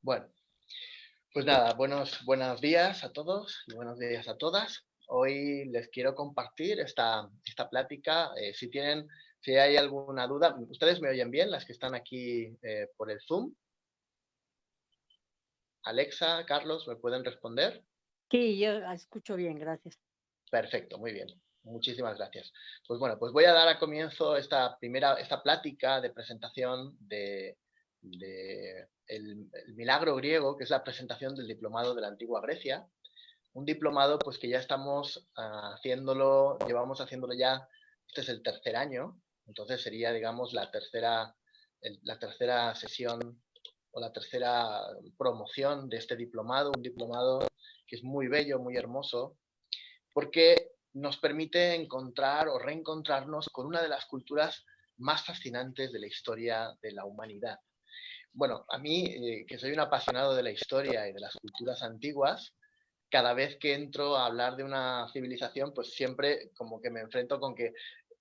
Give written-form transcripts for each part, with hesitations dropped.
Bueno, pues nada, buenos días a todos y buenos días a todas. Hoy les quiero compartir esta plática. Si hay alguna duda, ¿ustedes me oyen bien, las que están aquí por el Zoom? Alexa, Carlos, ¿me pueden responder? Sí, yo escucho bien, gracias. Perfecto, muy bien. Muchísimas gracias. Pues bueno, pues voy a dar a comienzo esta plática de presentación de el milagro griego, que es la presentación del diplomado de la antigua Grecia. Un diplomado pues que ya estamos haciéndolo, llevamos haciéndolo ya, este es el tercer año, entonces sería, digamos, la tercera sesión o la tercera promoción de este diplomado, un diplomado que es muy bello, muy hermoso, porque nos permite encontrar o reencontrarnos con una de las culturas más fascinantes de la historia de la humanidad. Bueno, a mí, que soy un apasionado de la historia y de las culturas antiguas, cada vez que entro a hablar de una civilización, pues siempre como que me enfrento con que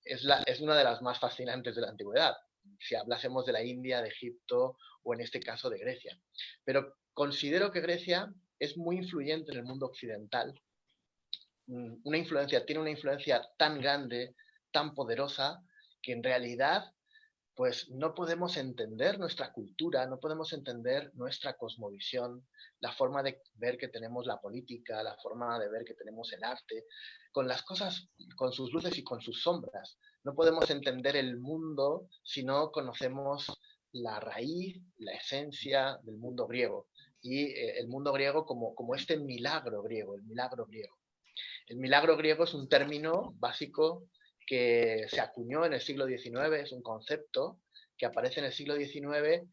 es una de las más fascinantes de la antigüedad, si hablásemos de la India, de Egipto o en este caso de Grecia. Pero considero que Grecia es muy influyente en el mundo occidental, tiene una influencia tan grande, tan poderosa, que en realidad pues no podemos entender nuestra cultura, no podemos entender nuestra cosmovisión, la forma de ver que tenemos la política, la forma de ver que tenemos el arte, con las cosas, con sus luces y con sus sombras. No podemos entender el mundo si no conocemos la raíz, la esencia del mundo griego. Y el mundo griego como este milagro griego, el milagro griego. El milagro griego es un término básico que se acuñó en el siglo XIX, es un concepto que aparece en el siglo XIX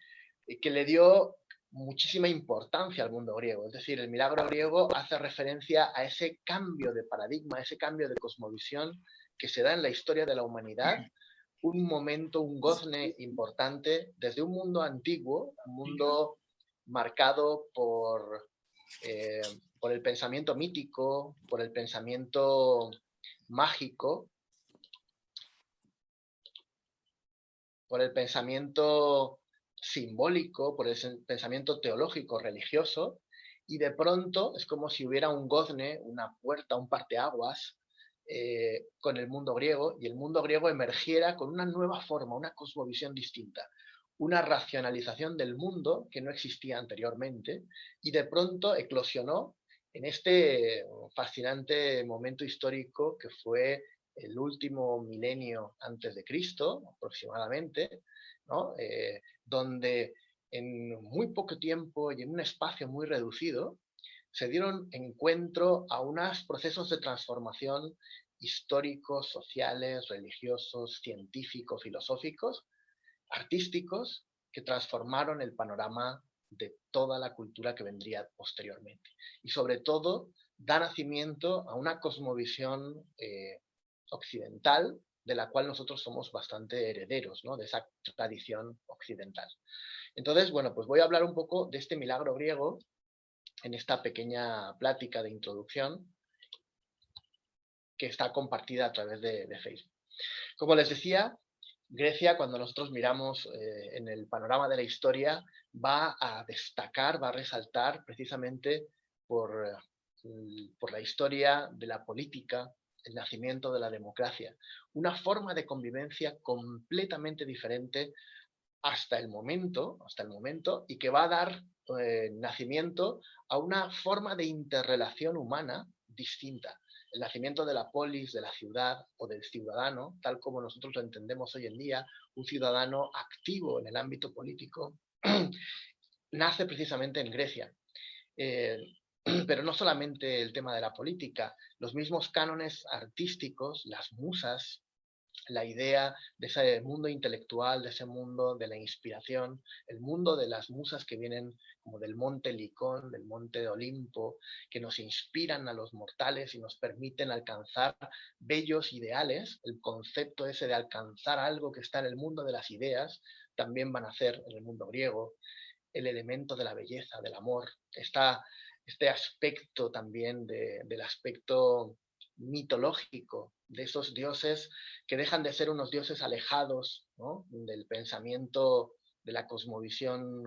y que le dio muchísima importancia al mundo griego. Es decir, el milagro griego hace referencia a ese cambio de paradigma, a ese cambio de cosmovisión que se da en la historia de la humanidad, un momento, un gozne importante desde un mundo antiguo, un mundo marcado eh, por el pensamiento mítico, por el pensamiento mágico, por el pensamiento simbólico, por el pensamiento teológico religioso, y de pronto es como si hubiera un gozne, una puerta, un parteaguas con el mundo griego, y el mundo griego emergiera con una nueva forma, una cosmovisión distinta, una racionalización del mundo que no existía anteriormente, y de pronto eclosionó en este fascinante momento histórico que fue el último milenio antes de Cristo, aproximadamente, ¿no? Donde en muy poco tiempo y en un espacio muy reducido se dieron encuentro a unos procesos de transformación históricos, sociales, religiosos, científicos, filosóficos, artísticos, que transformaron el panorama de toda la cultura que vendría posteriormente. Y sobre todo, da nacimiento a una cosmovisión occidental de la cual nosotros somos bastante herederos, ¿no? De esa tradición occidental. Entonces, bueno, pues voy a hablar un poco de este milagro griego en esta pequeña plática de introducción que está compartida a través de Facebook. Como les decía, Grecia, cuando nosotros miramos en el panorama de la historia, va a destacar, va a resaltar precisamente por, por la historia de la política, el nacimiento de la democracia, una forma de convivencia completamente diferente hasta el momento, y que va a dar nacimiento a una forma de interrelación humana distinta. El nacimiento de la polis, de la ciudad o del ciudadano, tal como nosotros lo entendemos hoy en día, un ciudadano activo en el ámbito político, nace precisamente en Grecia. Eh, pero no solamente el tema de la política, los mismos cánones artísticos, las musas, la idea de ese mundo intelectual, de ese mundo de la inspiración, el mundo de las musas que vienen como del monte Licón, del monte de Olimpo, que nos inspiran a los mortales y nos permiten alcanzar bellos ideales. El concepto ese de alcanzar algo que está en el mundo de las ideas también van a ser en el mundo griego. El elemento de la belleza, del amor, este aspecto también del aspecto mitológico de esos dioses que dejan de ser unos dioses alejados, ¿no? Del pensamiento, de la cosmovisión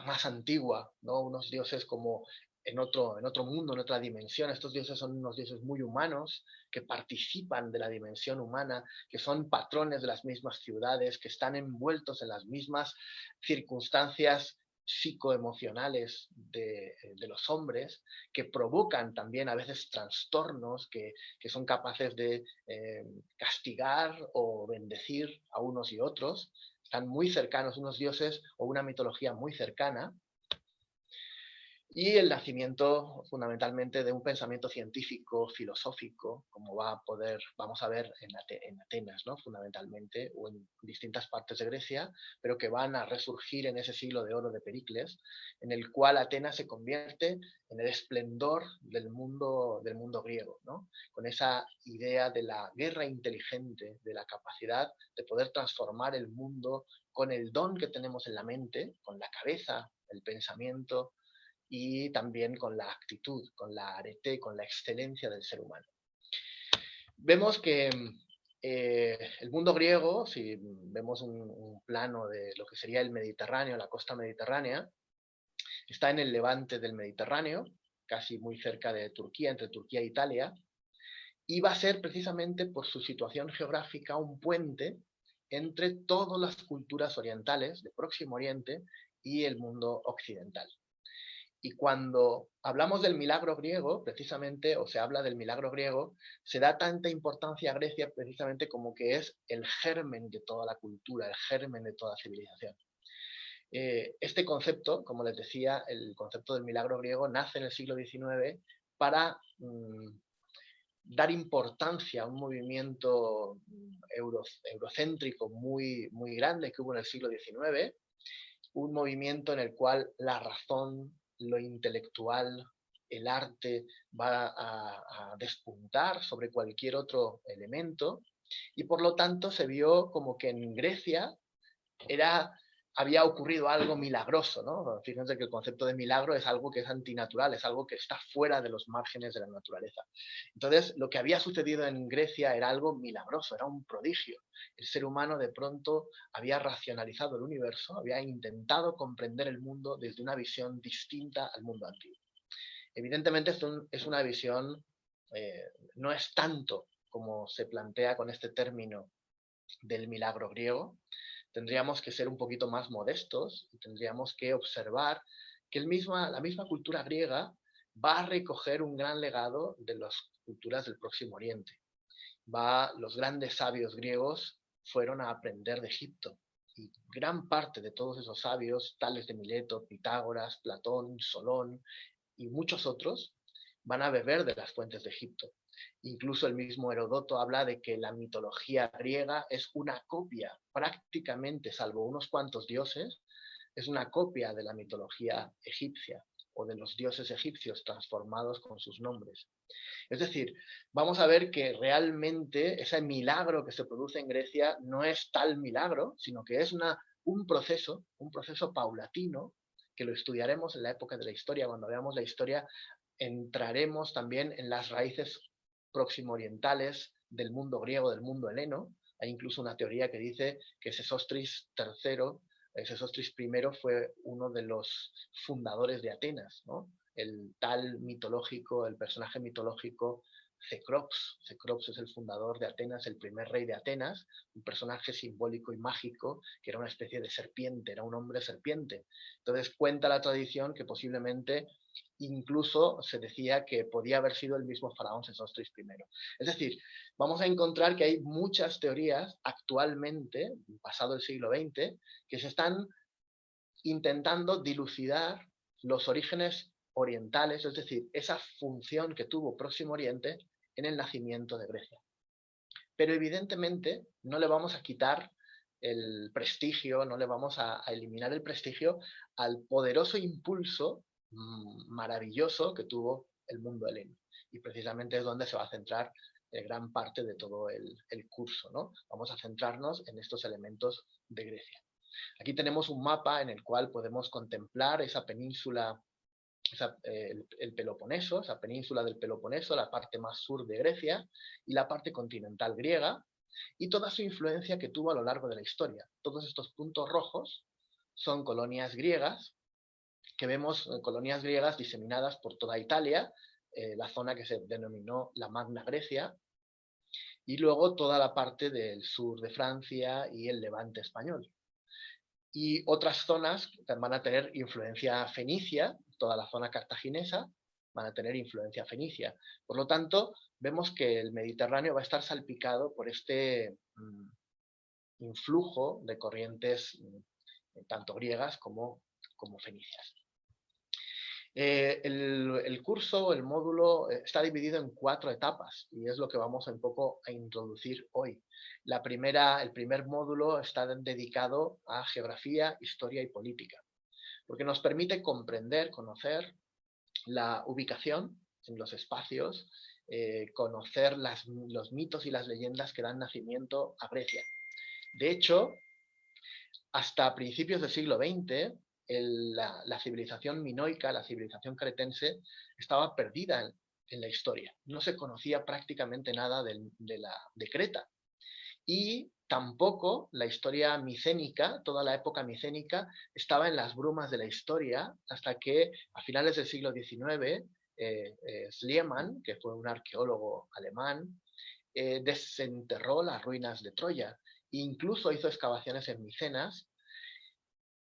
más antigua, ¿no? Unos dioses como en otro mundo, en otra dimensión. Estos dioses son unos dioses muy humanos, que participan de la dimensión humana, que son patrones de las mismas ciudades, que están envueltos en las mismas circunstancias psicoemocionales de los hombres, que provocan también a veces trastornos, que son capaces de castigar o bendecir a unos y otros. Están muy cercanos, unos dioses o una mitología muy cercana, y el nacimiento fundamentalmente de un pensamiento científico, filosófico, como vamos a ver en Atenas, ¿no? Fundamentalmente, o en distintas partes de Grecia, pero que van a resurgir en ese siglo de oro de Pericles, en el cual Atenas se convierte en el esplendor del mundo griego, ¿no? Con esa idea de la guerra inteligente, de la capacidad de poder transformar el mundo con el don que tenemos en la mente, con la cabeza, el pensamiento, y también con la actitud, con la arete, con la excelencia del ser humano. Vemos que el mundo griego, si vemos un plano de lo que sería el Mediterráneo, la costa mediterránea, está en el levante del Mediterráneo, casi muy cerca de Turquía, entre Turquía e Italia, y va a ser precisamente por su situación geográfica un puente entre todas las culturas orientales de Próximo Oriente y el mundo occidental. Y cuando hablamos del milagro griego, precisamente, o se habla del milagro griego, se da tanta importancia a Grecia precisamente como que es el germen de toda la cultura, el germen de toda civilización. Este concepto, como les decía, el concepto del milagro griego nace en el siglo XIX para dar importancia a un movimiento eurocéntrico muy grande que hubo en el siglo XIX, un movimiento en el cual la razón, lo intelectual, el arte va a despuntar sobre cualquier otro elemento, y por lo tanto se vio como que en Grecia había ocurrido algo milagroso, ¿no? Fíjense que el concepto de milagro es algo que es antinatural, es algo que está fuera de los márgenes de la naturaleza. Entonces, lo que había sucedido en Grecia era algo milagroso, era un prodigio. El ser humano de pronto había racionalizado el universo, había intentado comprender el mundo desde una visión distinta al mundo antiguo. Evidentemente, esto es una visión, no es tanto como se plantea con este término del milagro griego. Tendríamos que ser un poquito más modestos y tendríamos que observar que la misma cultura griega va a recoger un gran legado de las culturas del Próximo Oriente. Los grandes sabios griegos fueron a aprender de Egipto, y gran parte de todos esos sabios, tales de Mileto, Pitágoras, Platón, Solón y muchos otros, van a beber de las fuentes de Egipto. Incluso el mismo Heródoto habla de que la mitología griega es una copia, prácticamente, salvo unos cuantos dioses, es una copia de la mitología egipcia o de los dioses egipcios transformados con sus nombres. Es decir, vamos a ver que realmente ese milagro que se produce en Grecia no es tal milagro, sino que es un proceso paulatino, que lo estudiaremos en la época de la historia. Cuando veamos la historia, entraremos también en las raíces próximo orientales del mundo griego, del mundo heleno. Hay incluso una teoría que dice que Sesostris III, Sesostris I fue uno de los fundadores de Atenas, ¿no? El tal mitológico, el personaje mitológico Cecrops. Cecrops es el fundador de Atenas, el primer rey de Atenas, un personaje simbólico y mágico que era una especie de serpiente, era un hombre serpiente. Entonces cuenta la tradición que posiblemente incluso se decía que podía haber sido el mismo faraón Sesostris I. Es decir, vamos a encontrar que hay muchas teorías actualmente, pasado el siglo XX, que se están intentando dilucidar los orígenes orientales, es decir, esa función que tuvo Próximo Oriente en el nacimiento de Grecia. Pero evidentemente no le vamos a quitar el prestigio, no le vamos a eliminar el prestigio al poderoso impulso maravilloso que tuvo el mundo heleno. Y precisamente es donde se va a centrar gran parte de todo el curso, ¿no? Vamos a centrarnos en estos elementos de Grecia. Aquí tenemos un mapa en el cual podemos contemplar esa península, el Peloponeso, esa península del Peloponeso, la parte más sur de Grecia, y la parte continental griega, y toda su influencia que tuvo a lo largo de la historia. Todos estos puntos rojos son colonias griegas que vemos colonias griegas diseminadas por toda Italia, la zona que se denominó la Magna Grecia, y luego toda la parte del sur de Francia y el levante español. Y otras zonas van a tener influencia fenicia, toda la zona cartaginesa van a tener influencia fenicia. Por lo tanto, vemos que el Mediterráneo va a estar salpicado por este influjo de corrientes tanto griegas como fenicias. El curso, el módulo, está dividido en 4 etapas y es lo que vamos un poco a introducir hoy. El primer módulo está dedicado a geografía, historia y política, porque nos permite comprender, conocer la ubicación en los espacios, conocer los mitos y las leyendas que dan nacimiento a Grecia. De hecho, hasta principios del siglo XX, la civilización minoica, la civilización cretense, estaba perdida en la historia. No se conocía prácticamente nada de Creta. Y tampoco la historia micénica, toda la época micénica, estaba en las brumas de la historia hasta que a finales del siglo XIX, Schliemann, que fue un arqueólogo alemán, desenterró las ruinas de Troya e incluso hizo excavaciones en Micenas.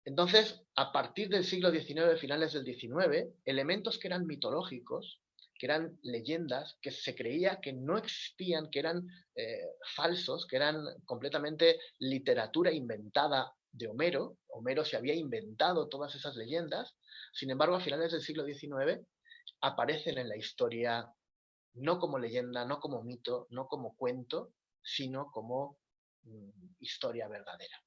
Entonces, a partir del siglo XIX, finales del XIX, elementos que eran mitológicos, que eran leyendas, que se creía que no existían, que eran falsos, que eran completamente literatura inventada de Homero. Homero se había inventado todas esas leyendas. Sin embargo, a finales del siglo XIX aparecen en la historia no como leyenda, no como mito, no como cuento, sino como historia verdadera.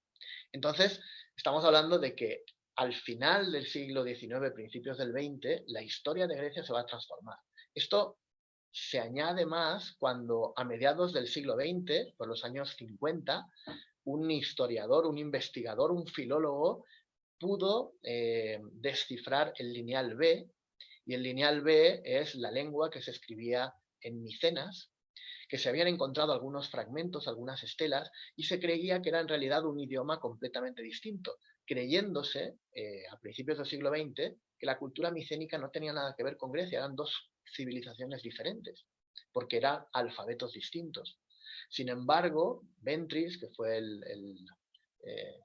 Entonces, estamos hablando de que al final del siglo XIX, principios del XX, la historia de Grecia se va a transformar. Esto se añade más cuando a mediados del siglo XX, por los años 50, un historiador, un investigador, un filólogo pudo descifrar el lineal B, y el lineal B es la lengua que se escribía en Micenas, que se habían encontrado algunos fragmentos, algunas estelas, y se creía que era en realidad un idioma completamente distinto, creyéndose a principios del siglo XX que la cultura micénica no tenía nada que ver con Grecia, eran dos civilizaciones diferentes, porque eran alfabetos distintos. Sin embargo, Ventris, que fue el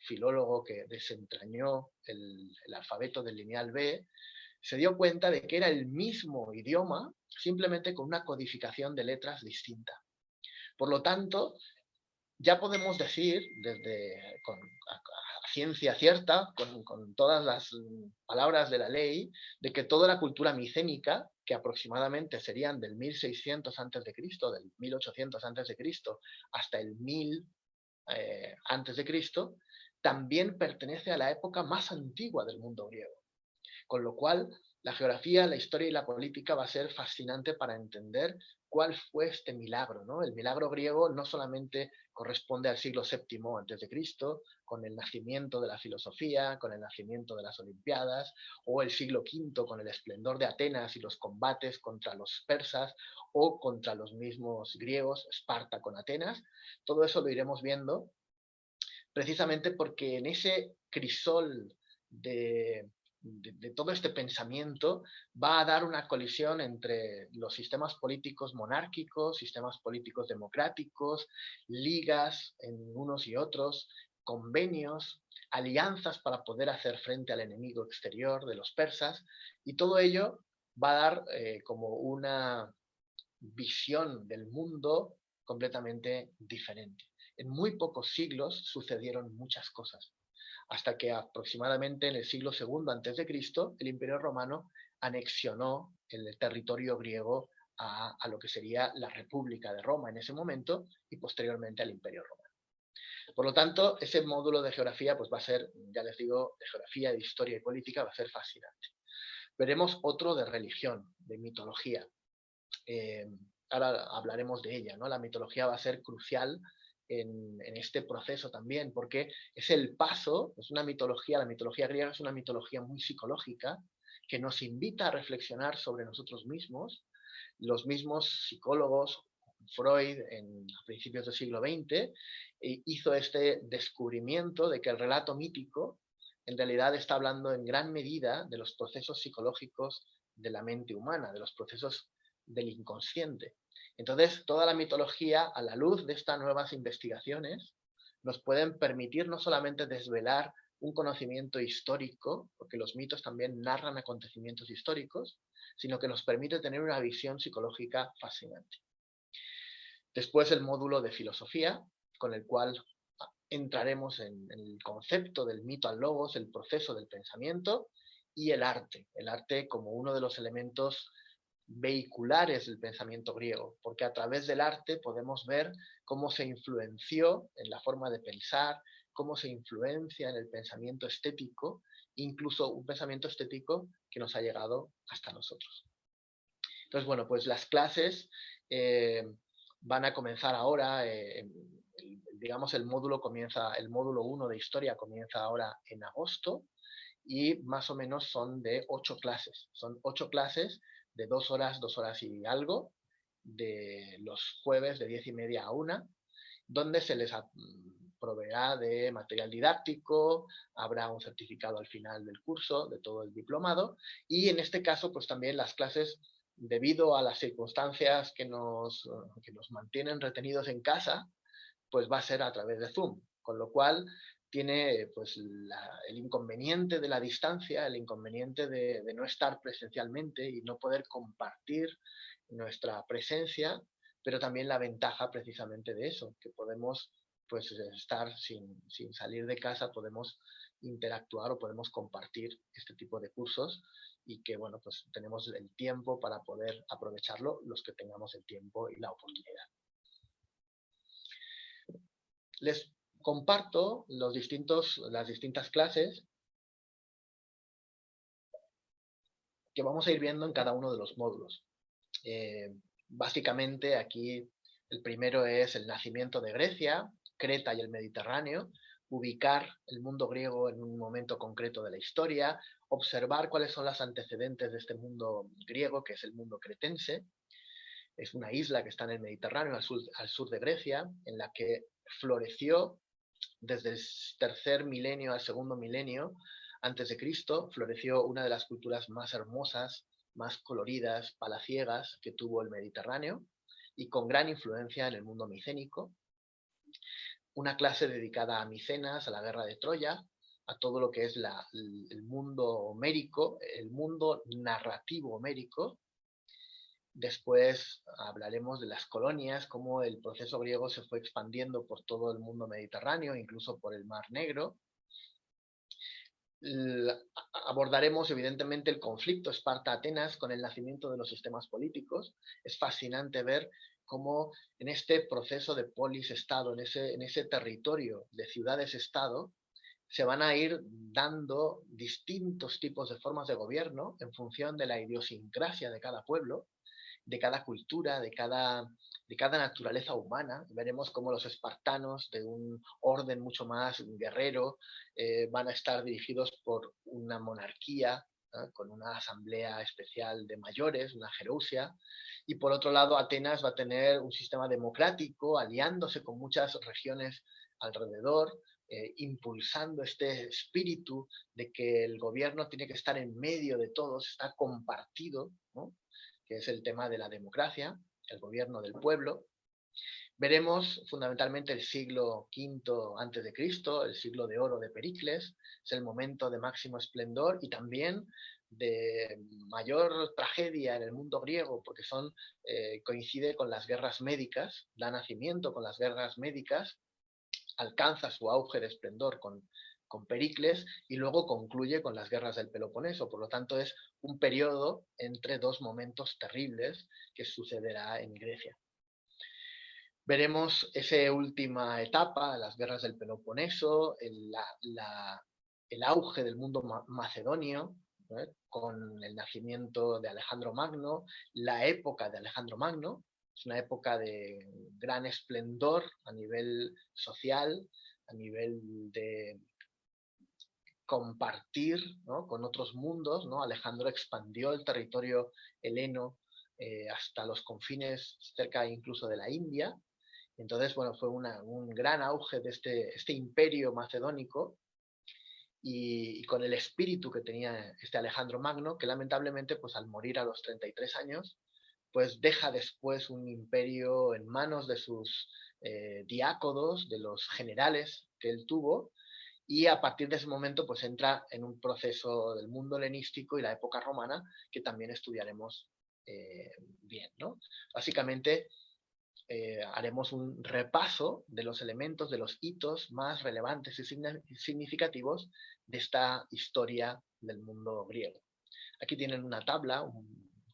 filólogo que desentrañó el alfabeto del lineal B, se dio cuenta de que era el mismo idioma, simplemente con una codificación de letras distinta. Por lo tanto, ya podemos decir, a ciencia cierta, con todas las palabras de la ley, de que toda la cultura micénica, que aproximadamente serían del 1600 a.C., del 1800 a.C., hasta el 1000 a.C., también pertenece a la época más antigua del mundo griego. Con lo cual, la geografía, la historia y la política va a ser fascinante para entender cuál fue este milagro, ¿no? El milagro griego no solamente corresponde al siglo VII a.C., con el nacimiento de la filosofía, con el nacimiento de las Olimpiadas, o el siglo V con el esplendor de Atenas y los combates contra los persas o contra los mismos griegos, Esparta con Atenas. Todo eso lo iremos viendo precisamente porque en ese crisol de todo este pensamiento va a dar una colisión entre los sistemas políticos monárquicos, sistemas políticos democráticos, ligas en unos y otros, convenios, alianzas para poder hacer frente al enemigo exterior de los persas, y todo ello va a dar como una visión del mundo completamente diferente. En muy pocos siglos sucedieron muchas cosas, hasta que aproximadamente en el siglo II a.C. el Imperio Romano anexionó el territorio griego a lo que sería la República de Roma en ese momento y posteriormente al Imperio Romano. Por lo tanto, ese módulo de geografía pues va a ser, ya les digo, de geografía, de historia y política, va a ser fascinante. Veremos otro de religión, de mitología. Ahora hablaremos de ella, ¿no? La mitología va a ser crucial en este proceso también, porque es el paso, es una mitología, la mitología griega es una mitología muy psicológica que nos invita a reflexionar sobre nosotros mismos. Los mismos psicólogos, Freud a principios del siglo XX, hizo este descubrimiento de que el relato mítico en realidad está hablando en gran medida de los procesos psicológicos de la mente humana, de los procesos del inconsciente. Entonces, toda la mitología, a la luz de estas nuevas investigaciones, nos pueden permitir no solamente desvelar un conocimiento histórico, porque los mitos también narran acontecimientos históricos, sino que nos permite tener una visión psicológica fascinante. Después el módulo de filosofía, con el cual entraremos en el concepto del mito al logos, el proceso del pensamiento, y el arte como uno de los elementos vehiculares del pensamiento griego, porque a través del arte podemos ver cómo se influenció en la forma de pensar, cómo se influencia en el pensamiento estético, incluso un pensamiento estético que nos ha llegado hasta nosotros. Entonces, bueno, pues las clases van a comenzar ahora, digamos el módulo 1 de historia comienza ahora en agosto, y más o menos son de 8 clases. Son 8 clases de 2 horas y algo, de los jueves de 10:30 a 1, donde se les proveerá de material didáctico, habrá un certificado al final del curso, de todo el diplomado, y en este caso, pues también las clases, debido a las circunstancias que nos mantienen retenidos en casa, pues va a ser a través de Zoom, con lo cual tiene pues el inconveniente de la distancia, el inconveniente de no estar presencialmente y no poder compartir nuestra presencia, pero también la ventaja precisamente de eso, que podemos pues estar sin salir de casa, podemos interactuar o podemos compartir este tipo de cursos, y que bueno, pues tenemos el tiempo para poder aprovecharlo los que tengamos el tiempo y la oportunidad. Les comparto las distintas clases que vamos a ir viendo en cada uno de los módulos. Básicamente aquí el primero es el nacimiento de Grecia, Creta y el Mediterráneo, ubicar el mundo griego en un momento concreto de la historia, observar cuáles son los antecedentes de este mundo griego, que es el mundo cretense. Es una isla que está en el Mediterráneo, al sur de Grecia, en la que floreció desde el tercer milenio al segundo milenio antes de Cristo, floreció una de las culturas más hermosas, más coloridas, palaciegas que tuvo el Mediterráneo, y con gran influencia en el mundo micénico. Una clase dedicada a Micenas, a la guerra de Troya, a todo lo que es el mundo homérico, el mundo narrativo homérico. Después hablaremos de las colonias, cómo el proceso griego se fue expandiendo por todo el mundo mediterráneo, incluso por el Mar Negro. Abordaremos evidentemente el conflicto Esparta-Atenas con el nacimiento de los sistemas políticos. Es fascinante ver cómo en este proceso de polis-estado, en ese territorio de ciudades-estado, se van a ir dando distintos tipos de formas de gobierno en función de la idiosincrasia de cada pueblo, de cada cultura, de cada naturaleza humana. Veremos cómo los espartanos, de un orden mucho más guerrero, van a estar dirigidos por una monarquía, con una asamblea especial de mayores, una gerousia, y por otro lado Atenas va a tener un sistema democrático, aliándose con muchas regiones alrededor, impulsando este espíritu de que el gobierno tiene que estar en medio de todos, está compartido, ¿no?, que es el tema de la democracia, el gobierno del pueblo. Veremos fundamentalmente el siglo V antes de Cristo, el siglo de oro de Pericles, es el momento de máximo esplendor y también de mayor tragedia en el mundo griego, porque coincide con las guerras médicas, da nacimiento con las guerras médicas, alcanza su auge de esplendor con Pericles y luego concluye con las guerras del Peloponeso. Por lo tanto, es un periodo entre dos momentos terribles que sucederá en Grecia. Veremos esa última etapa, las guerras del Peloponeso, el auge del mundo macedonio, con el nacimiento de Alejandro Magno, la época de Alejandro Magno. Es una época de gran esplendor a nivel social, a nivel de compartir, ¿no?, con otros mundos, ¿no? Alejandro expandió el territorio heleno hasta los confines, cerca incluso de la India. Entonces, bueno, fue un gran auge de este imperio macedónico. y con el espíritu que tenía este Alejandro Magno, que lamentablemente, pues al morir a los 33 años, pues deja después un imperio en manos de sus diáconos, de los generales que él tuvo, y a partir de ese momento pues entra en un proceso del mundo helenístico y la época romana que también estudiaremos bien, ¿no? Básicamente haremos un repaso de los elementos, de los hitos más relevantes y significativos de esta historia del mundo griego. Aquí tienen una tabla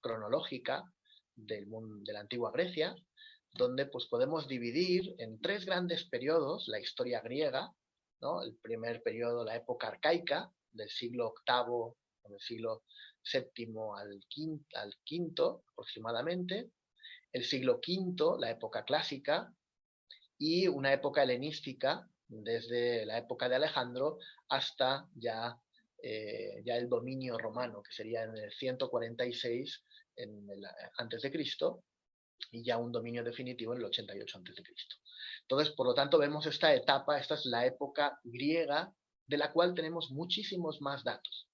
cronológica de la antigua Grecia, donde pues, podemos dividir en tres grandes periodos la historia griega, ¿no? El primer periodo, la época arcaica, del siglo VIII o del siglo VII al quinto aproximadamente, el siglo V, la época clásica, y una época helenística, desde la época de Alejandro hasta ya el dominio romano, que sería en el 146 antes de Cristo, y ya un dominio definitivo en el 88 antes de Cristo. Entonces, por lo tanto, vemos esta etapa, esta es la época griega, de la cual tenemos muchísimos más datos.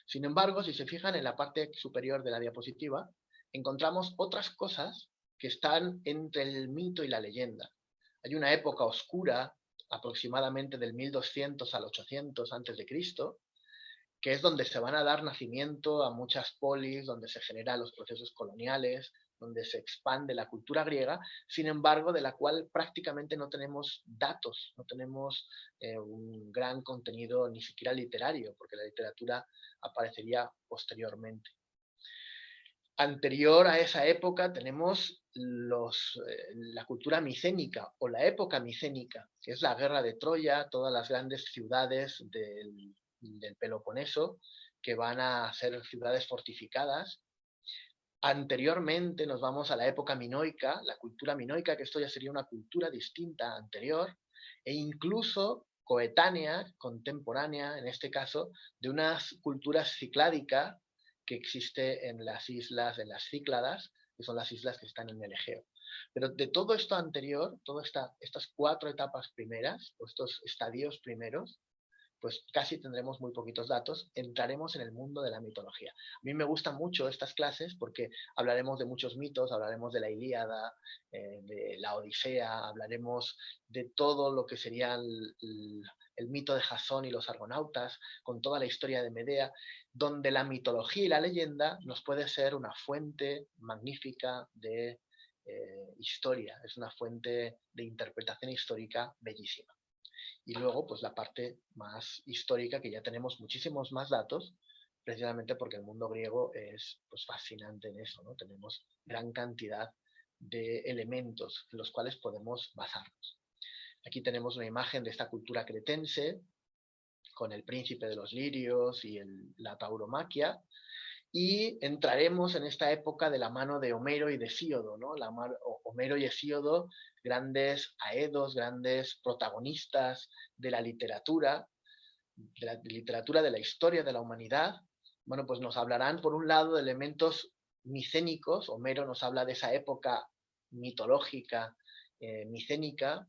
Sin embargo, si se fijan en la parte superior de la diapositiva, encontramos otras cosas que están entre el mito y la leyenda. Hay una época oscura, aproximadamente del 1200 al 800 antes de Cristo, que es donde se van a dar nacimiento a muchas polis, donde se generan los procesos coloniales, donde se expande la cultura griega, sin embargo, de la cual prácticamente no tenemos datos, no tenemos un gran contenido ni siquiera literario, porque la literatura aparecería posteriormente. Anterior a esa época tenemos la cultura micénica o la época micénica, que es la guerra de Troya, todas las grandes ciudades del Peloponeso, que van a ser ciudades fortificadas. Anteriormente nos vamos a la época minoica, la cultura minoica, que esto ya sería una cultura distinta, anterior, e incluso coetánea, contemporánea, en este caso, de unas culturas cicládicas que existe en las islas, en las Cícladas, que son las islas que están en el Egeo. Pero de todo esto anterior, todas estas cuatro etapas primeras, o estos estadios primeros, pues casi tendremos muy poquitos datos, entraremos en el mundo de la mitología. A mí me gustan mucho estas clases porque hablaremos de muchos mitos, hablaremos de la Ilíada, de la Odisea, hablaremos de todo lo que sería el mito de Jasón y los argonautas, con toda la historia de Medea, donde la mitología y la leyenda nos puede ser una fuente magnífica de historia, es una fuente de interpretación histórica bellísima. Y luego, pues la parte más histórica, que ya tenemos muchísimos más datos, precisamente porque el mundo griego es pues, fascinante en eso, ¿no? Tenemos gran cantidad de elementos en los cuales podemos basarnos. Aquí tenemos una imagen de esta cultura cretense, con el príncipe de los lirios y la tauromaquia, y entraremos en esta época de la mano de Homero y de Hesíodo, ¿no? Homero y Hesíodo, grandes aedos, grandes protagonistas de la literatura, de la historia de la humanidad. Bueno, pues nos hablarán por un lado de elementos micénicos. Homero nos habla de esa época mitológica, micénica,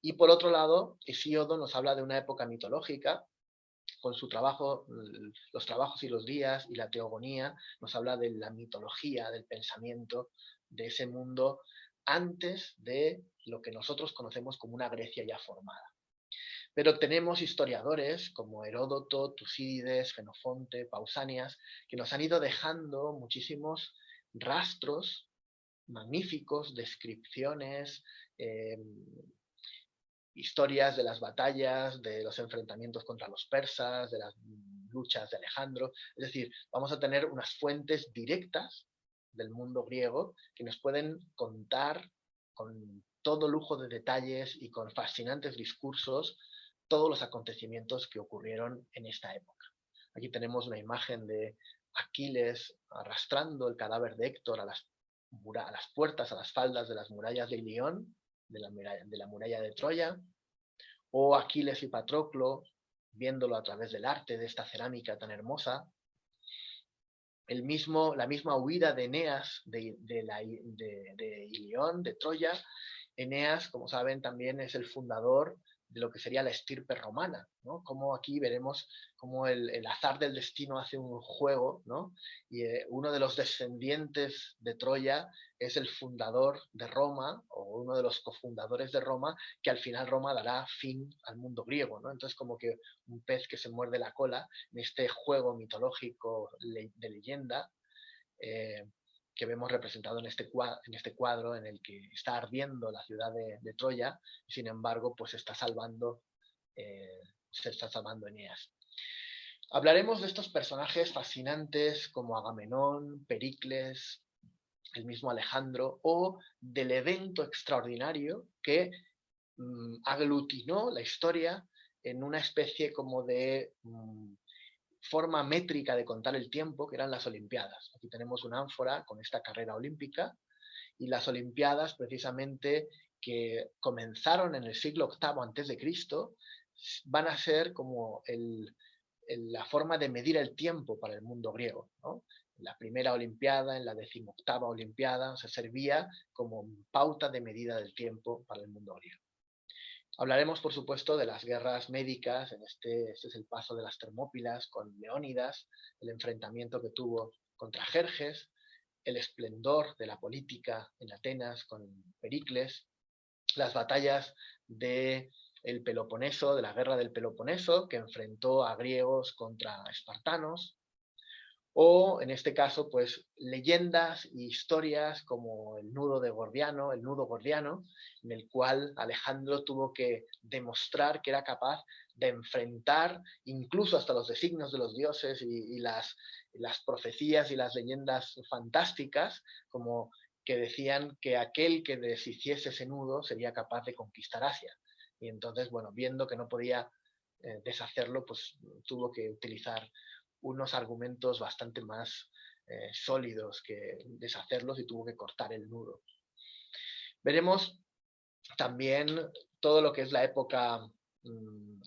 y por otro lado, Hesíodo nos habla de una época mitológica, con su trabajo, los trabajos y los días y la teogonía, nos habla de la mitología, del pensamiento, de ese mundo antes de lo que nosotros conocemos como una Grecia ya formada. Pero tenemos historiadores como Heródoto, Tucídides, Xenofonte, Pausanias, que nos han ido dejando muchísimos rastros magníficos, descripciones, historias de las batallas, de los enfrentamientos contra los persas, de las luchas de Alejandro. Es decir, vamos a tener unas fuentes directas del mundo griego que nos pueden contar con todo lujo de detalles y con fascinantes discursos todos los acontecimientos que ocurrieron en esta época. Aquí tenemos una imagen de Aquiles arrastrando el cadáver de Héctor a las puertas, a las faldas de las murallas de Ilión, de la muralla de Troya, o Aquiles y Patroclo, viéndolo a través del arte de esta cerámica tan hermosa. La misma huida de Eneas de Ilión, de Troya. Eneas, como saben, también es el fundador de lo que sería la estirpe romana, ¿no? Como aquí veremos cómo el azar del destino hace un juego, ¿no? Y uno de los descendientes de Troya es el fundador de Roma, o uno de los cofundadores de Roma, que al final Roma dará fin al mundo griego, ¿no? Entonces, como que un pez que se muerde la cola en este juego mitológico de leyenda, eh, que vemos representado en este cuadro en el que está ardiendo la ciudad de Troya, y sin embargo, pues se está salvando Eneas. Hablaremos de estos personajes fascinantes como Agamenón, Pericles, el mismo Alejandro, o del evento extraordinario que aglutinó la historia en una especie como de forma métrica de contar el tiempo, que eran las Olimpiadas. Aquí tenemos una ánfora con esta carrera olímpica, y las Olimpiadas, precisamente, que comenzaron en el siglo VIII antes de Cristo, van a ser como la forma de medir el tiempo para el mundo griego, ¿no? En la primera Olimpiada, en la 18ª Olimpiada, se servía como pauta de medida del tiempo para el mundo griego. Hablaremos, por supuesto, de las guerras médicas. Este es el paso de las Termópilas con Leónidas, el enfrentamiento que tuvo contra Jerjes, el esplendor de la política en Atenas con Pericles, las batallas de el Peloponeso, de la guerra del Peloponeso, que enfrentó a griegos contra espartanos, o en este caso, pues leyendas e historias como el nudo gordiano, en el cual Alejandro tuvo que demostrar que era capaz de enfrentar incluso hasta los designios de los dioses y las profecías y las leyendas fantásticas, como que decían que aquel que deshiciese ese nudo sería capaz de conquistar Asia. Y entonces, bueno, viendo que no podía deshacerlo, pues tuvo que utilizar unos argumentos bastante más sólidos que deshacerlos, y tuvo que cortar el nudo. Veremos también todo lo que es la época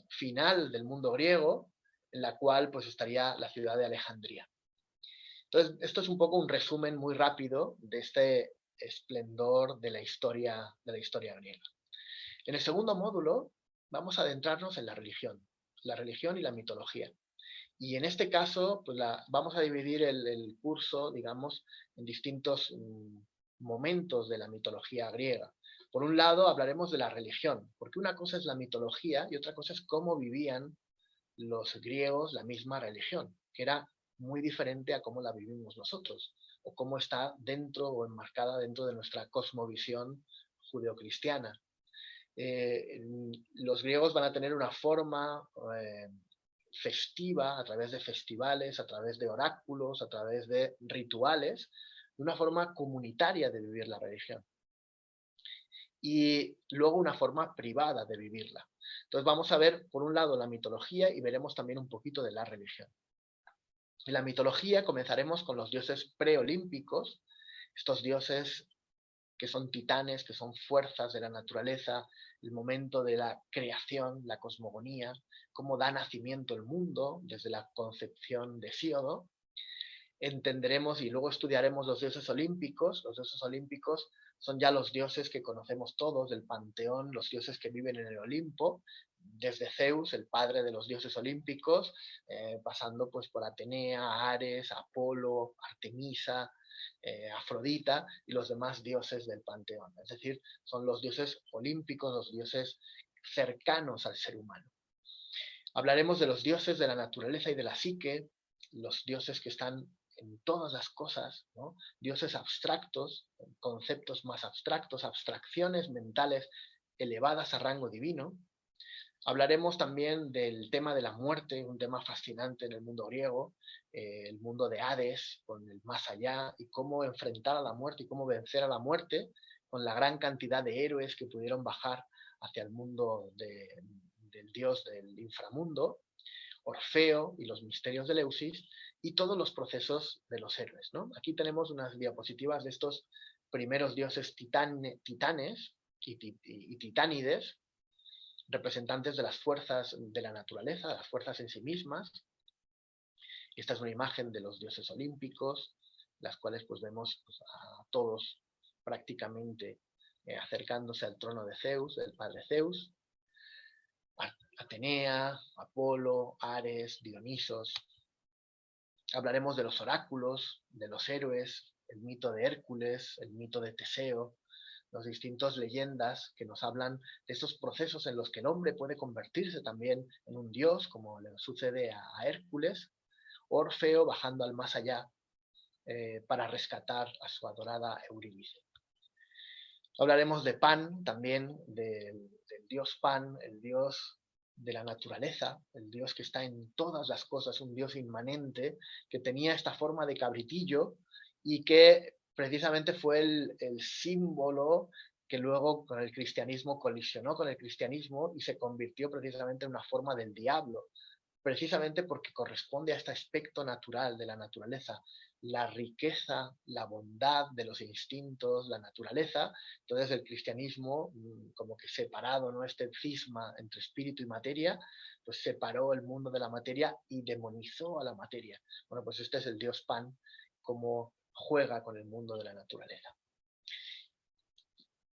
final del mundo griego, en la cual pues estaría la ciudad de Alejandría. Entonces, esto es un poco un resumen muy rápido de este esplendor de la historia griega. En el segundo módulo vamos a adentrarnos en la religión y la mitología. Y en este caso, pues vamos a dividir el curso, digamos, en distintos momentos de la mitología griega. Por un lado, hablaremos de la religión, porque una cosa es la mitología y otra cosa es cómo vivían los griegos la misma religión, que era muy diferente a cómo la vivimos nosotros, o cómo está dentro o enmarcada dentro de nuestra cosmovisión judeocristiana. Los griegos van a tener una forma festiva, a través de festivales, a través de oráculos, a través de rituales, de una forma comunitaria de vivir la religión. Y luego una forma privada de vivirla. Entonces vamos a ver, por un lado, la mitología, y veremos también un poquito de la religión. En la mitología comenzaremos con los dioses preolímpicos, estos dioses que son titanes, que son fuerzas de la naturaleza, el momento de la creación, la cosmogonía, cómo da nacimiento el mundo desde la concepción de Hesíodo. Entenderemos y luego estudiaremos los dioses olímpicos. Los dioses olímpicos son ya los dioses que conocemos todos del panteón, los dioses que viven en el Olimpo, desde Zeus, el padre de los dioses olímpicos, pasando pues por Atenea, Ares, Apolo, Artemisa, Afrodita y los demás dioses del panteón. Es decir, son los dioses olímpicos, los dioses cercanos al ser humano. Hablaremos de los dioses de la naturaleza y de la psique, los dioses que están en todas las cosas, ¿no? Dioses abstractos, conceptos más abstractos, abstracciones mentales elevadas a rango divino. Hablaremos también del tema de la muerte, un tema fascinante en el mundo griego, el mundo de Hades, con el más allá, y cómo enfrentar a la muerte y cómo vencer a la muerte, con la gran cantidad de héroes que pudieron bajar hacia el mundo del dios del inframundo, Orfeo y los misterios de Eleusis, y todos los procesos de los héroes, ¿no? Aquí tenemos unas diapositivas de estos primeros dioses titanes y titánides, representantes de las fuerzas de la naturaleza, de las fuerzas en sí mismas. Esta es una imagen de los dioses olímpicos, las cuales pues vemos pues, a todos prácticamente acercándose al trono de Zeus, del padre Zeus. Atenea, Apolo, Ares, Dionisos. Hablaremos de los oráculos, de los héroes, el mito de Hércules, el mito de Teseo, las distintas leyendas que nos hablan de estos procesos en los que el hombre puede convertirse también en un dios, como le sucede a Hércules, Orfeo bajando al más allá para rescatar a su adorada Eurídice. Hablaremos de Pan, también del dios Pan, el dios de la naturaleza, el dios que está en todas las cosas, un dios inmanente, que tenía esta forma de cabritillo y que precisamente fue el símbolo que luego con el cristianismo colisionó con el cristianismo y se convirtió precisamente en una forma del diablo, precisamente porque corresponde a este aspecto natural de la naturaleza, la riqueza, la bondad de los instintos, la naturaleza. Entonces el cristianismo, como que separado, ¿no?, este cisma entre espíritu y materia, pues separó el mundo de la materia y demonizó a la materia. Bueno, pues este es el dios Pan, como juega con el mundo de la naturaleza.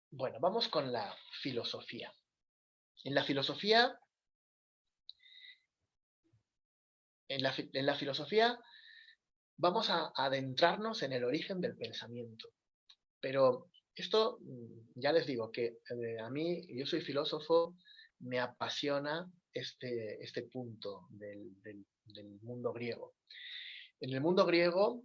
Bueno, vamos con la filosofía. En la filosofía vamos a adentrarnos en el origen del pensamiento. Pero esto, ya les digo que a mí, yo soy filósofo, me apasiona este punto del mundo griego. En el mundo griego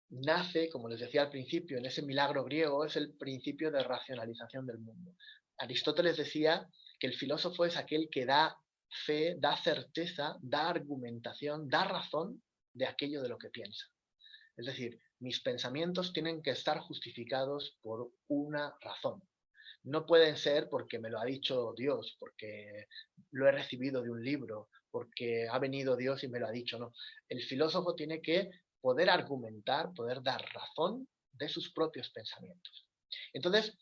nace, como les decía al principio, en ese milagro griego, es el principio de racionalización del mundo. Aristóteles decía que el filósofo es aquel que da fe, da certeza, da argumentación, da razón de aquello de lo que piensa. Es decir, mis pensamientos tienen que estar justificados por una razón. No pueden ser porque me lo ha dicho Dios, porque lo he recibido de un libro, porque ha venido Dios y me lo ha dicho. No. El filósofo tiene que poder argumentar, poder dar razón de sus propios pensamientos. Entonces,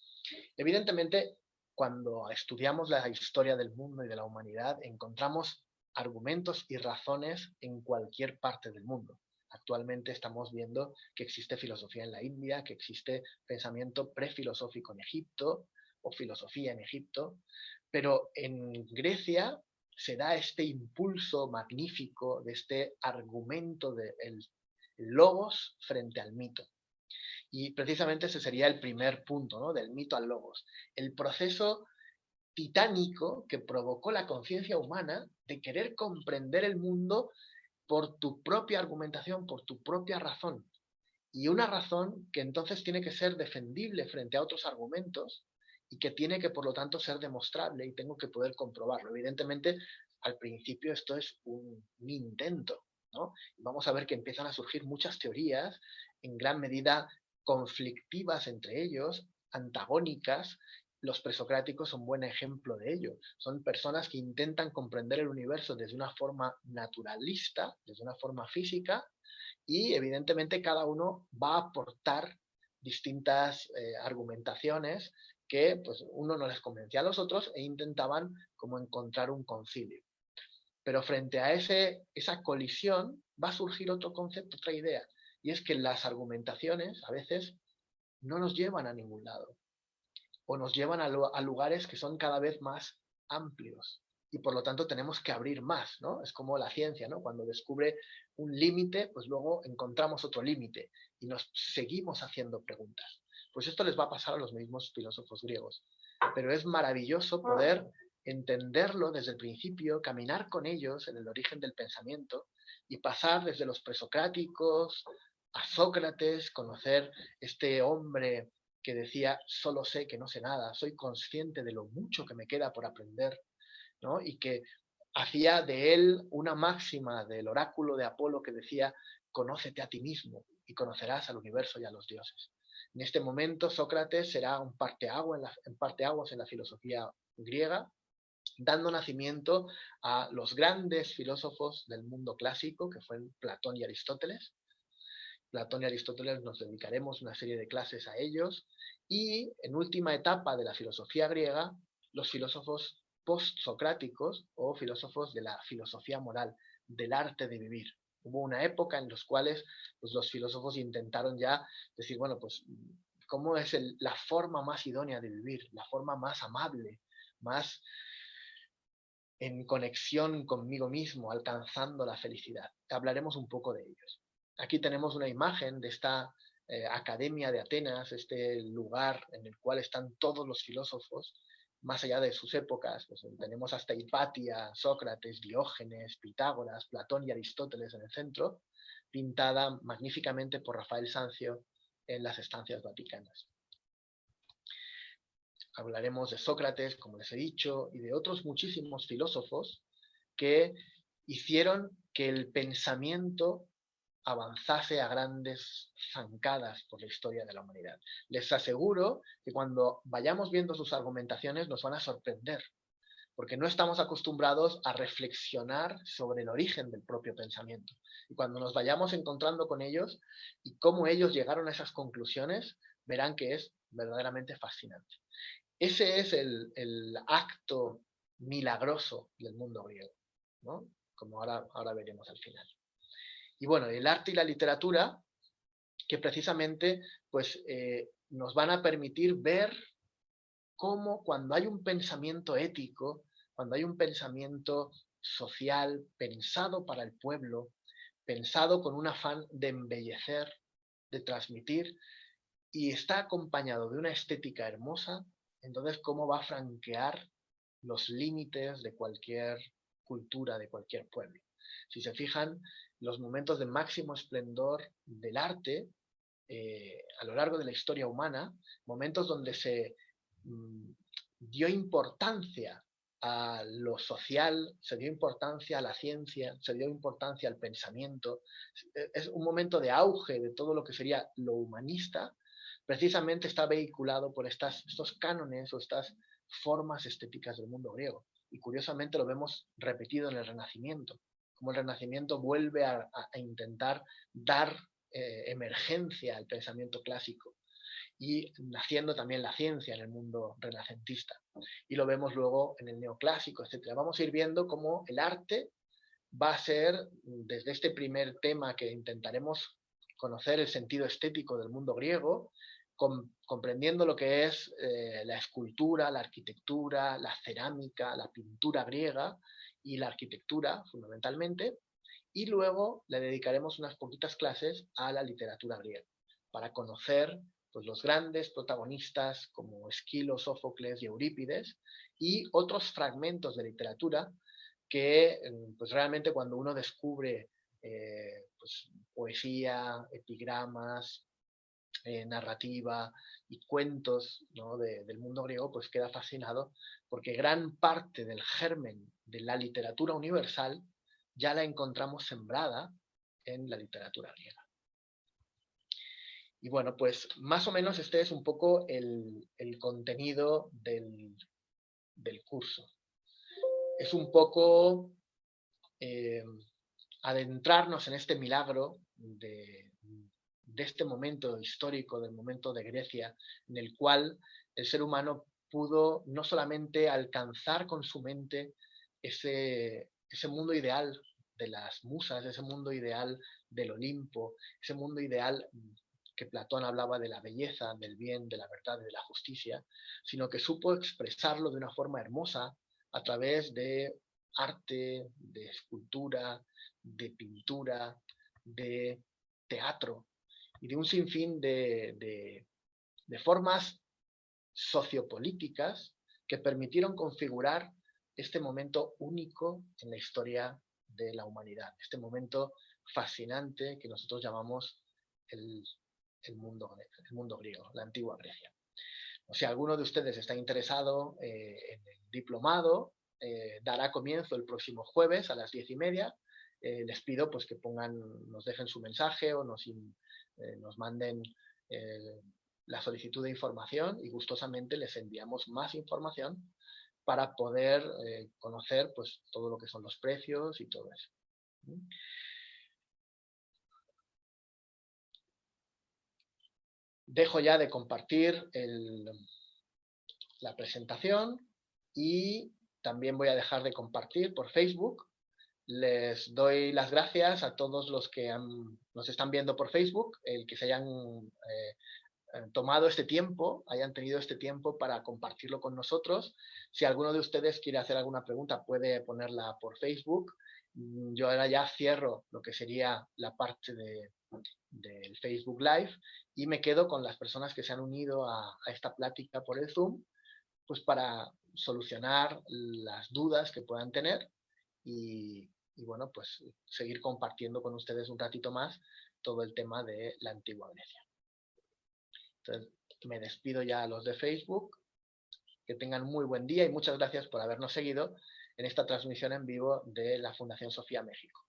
evidentemente, cuando estudiamos la historia del mundo y de la humanidad, encontramos argumentos y razones en cualquier parte del mundo. Actualmente estamos viendo que existe filosofía en la India, que existe pensamiento prefilosófico en Egipto o filosofía en Egipto, pero en Grecia se da este impulso magnífico de este argumento del logos frente al mito. Y precisamente ese sería el primer punto, ¿no?, del mito al logos. El proceso titánico que provocó la conciencia humana de querer comprender el mundo por tu propia argumentación, por tu propia razón. Y una razón que entonces tiene que ser defendible frente a otros argumentos y que tiene que, por lo tanto, ser demostrable y tengo que poder comprobarlo. Evidentemente, al principio esto es un intento, ¿no? Y vamos a ver que empiezan a surgir muchas teorías, en gran medida conflictivas entre ellos, antagónicas. Los presocráticos son un buen ejemplo de ello. Son personas que intentan comprender el universo desde una forma naturalista, desde una forma física, y evidentemente cada uno va a aportar distintas argumentaciones que pues uno no les convencía a los otros e intentaban como encontrar un concilio. Pero frente a esa colisión va a surgir otro concepto, otra idea, y es que las argumentaciones a veces no nos llevan a ningún lado o nos llevan a lugares que son cada vez más amplios y por lo tanto tenemos que abrir más, ¿no? Es como la ciencia, ¿no? Cuando descubre un límite, pues luego encontramos otro límite y nos seguimos haciendo preguntas. Pues esto les va a pasar a los mismos filósofos griegos. Pero es maravilloso poder entenderlo desde el principio, caminar con ellos en el origen del pensamiento y pasar desde los presocráticos a Sócrates, conocer este hombre que decía, solo sé que no sé nada, soy consciente de lo mucho que me queda por aprender, ¿no? Y que hacía de él una máxima del oráculo de Apolo que decía, conócete a ti mismo y conocerás al universo y a los dioses. En este momento Sócrates será un parteaguas en la filosofía griega, dando nacimiento a los grandes filósofos del mundo clásico, que fueron Platón y Aristóteles. Platón y Aristóteles nos dedicaremos una serie de clases a ellos, y en última etapa de la filosofía griega, los filósofos postsocráticos o filósofos de la filosofía moral, del arte de vivir. Hubo una época en la cual pues, los filósofos intentaron ya decir, bueno, pues, ¿cómo es la forma más idónea de vivir? La forma más amable, más en conexión conmigo mismo, alcanzando la felicidad. Hablaremos un poco de ellos. Aquí tenemos una imagen de esta Academia de Atenas, este lugar en el cual están todos los filósofos, más allá de sus épocas. Pues tenemos hasta Hipatia, Sócrates, Diógenes, Pitágoras, Platón y Aristóteles en el centro, pintada magníficamente por Rafael Sanzio en las estancias vaticanas. Hablaremos de Sócrates, como les he dicho, y de otros muchísimos filósofos que hicieron que el pensamiento avanzase a grandes zancadas por la historia de la humanidad. Les aseguro que cuando vayamos viendo sus argumentaciones nos van a sorprender, porque no estamos acostumbrados a reflexionar sobre el origen del propio pensamiento. Y cuando nos vayamos encontrando con ellos y cómo ellos llegaron a esas conclusiones, verán que es verdaderamente fascinante. Ese es el acto milagroso del mundo griego, ¿no? Como ahora veremos al final. Y bueno, el arte y la literatura, que precisamente pues, nos van a permitir ver cómo cuando hay un pensamiento ético, cuando hay un pensamiento social pensado para el pueblo, pensado con un afán de embellecer, de transmitir, y está acompañado de una estética hermosa, entonces cómo va a franquear los límites de cualquier cultura, de cualquier pueblo. Si se fijan, los momentos de máximo esplendor del arte a lo largo de la historia humana, momentos donde se dio importancia a lo social, se dio importancia a la ciencia, se dio importancia al pensamiento. Es un momento de auge de todo lo que sería lo humanista, precisamente está vehiculado por estos cánones o estas formas estéticas del mundo griego. Y curiosamente lo vemos repetido en el Renacimiento, como el Renacimiento vuelve a intentar dar emergencia al pensamiento clásico y naciendo también la ciencia en el mundo renacentista. Y lo vemos luego en el neoclásico, etc. Vamos a ir viendo cómo el arte va a ser, desde este primer tema que intentaremos conocer el sentido estético del mundo griego, comprendiendo lo que es la escultura, la arquitectura, la cerámica, la pintura griega y la arquitectura, fundamentalmente, y luego le dedicaremos unas poquitas clases a la literatura griega, para conocer pues, los grandes protagonistas como Esquilo, Sófocles y Eurípides, y otros fragmentos de literatura que pues realmente cuando uno descubre pues, poesía, epigramas, narrativa y cuentos, ¿no? del mundo griego, pues queda fascinado porque gran parte del germen de la literatura universal ya la encontramos sembrada en la literatura griega. Y bueno, pues más o menos este es un poco el contenido del curso. Es un poco adentrarnos en este milagro de este momento histórico, del momento de Grecia, en el cual el ser humano pudo no solamente alcanzar con su mente ese mundo ideal de las musas, ese mundo ideal del Olimpo, ese mundo ideal que Platón hablaba de la belleza, del bien, de la verdad, de la justicia, sino que supo expresarlo de una forma hermosa a través de arte, de escultura, de pintura, de teatro y de un sinfín de formas sociopolíticas que permitieron configurar este momento único en la historia de la humanidad, este momento fascinante que nosotros llamamos el mundo griego, la antigua Grecia. O si alguno de ustedes está interesado en el diplomado, dará comienzo el próximo jueves a las 10:30. Les pido pues, que nos dejen su mensaje o nos manden la solicitud de información y gustosamente les enviamos más información para poder conocer pues, todo lo que son los precios y todo eso. Dejo ya de compartir la presentación y también voy a dejar de compartir por Facebook. Les doy las gracias a todos los que nos están viendo por Facebook, el que se hayan tomado este tiempo, hayan tenido este tiempo para compartirlo con nosotros. Si alguno de ustedes quiere hacer alguna pregunta, puede ponerla por Facebook. Yo ahora ya cierro lo que sería la parte del Facebook Live y me quedo con las personas que se han unido a esta plática por el Zoom, pues para solucionar las dudas que puedan tener y bueno, pues seguir compartiendo con ustedes un ratito más todo el tema de la antigua Grecia. Entonces, me despido ya a los de Facebook. Que tengan muy buen día y muchas gracias por habernos seguido en esta transmisión en vivo de la Fundación Sofía México.